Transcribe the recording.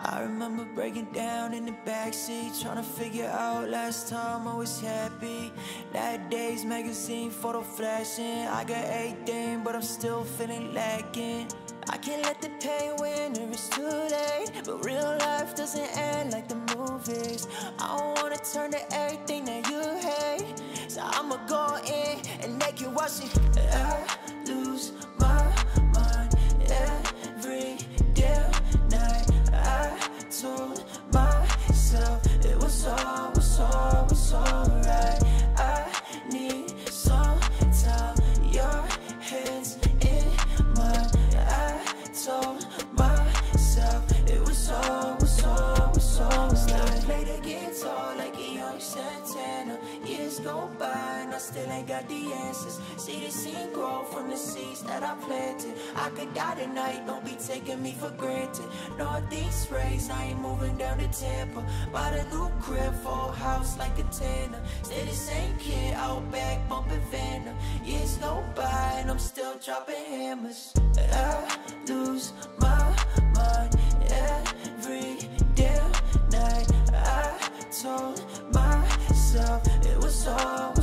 I remember breaking down in the backseat, trying to figure out last time I was happy. Nowadays magazine photo flashing, I got everything but I'm still feeling lacking. I can't let the pain win or it's too late, but real life doesn't end like the movies. I don't wanna turn to everything that you hate, so I'ma go in and make you watch it. I lose my mind every damn night. I told myself it was alright. I need some time, your hands in mine. I told myself it was alright. Still play the guitar like a young Santana. Years go by and I still ain't got the answers. See the scene grow from the seeds that I planted. I could die tonight, don't be taking me for granted. Northeast race, I ain't moving down to Tampa. Bought a new crib, full house like a tenner. Stay the same kid, out back bumping Vanna. Years go by and I'm still dropping hammers. I lose my mind every damn night. I told myself it was all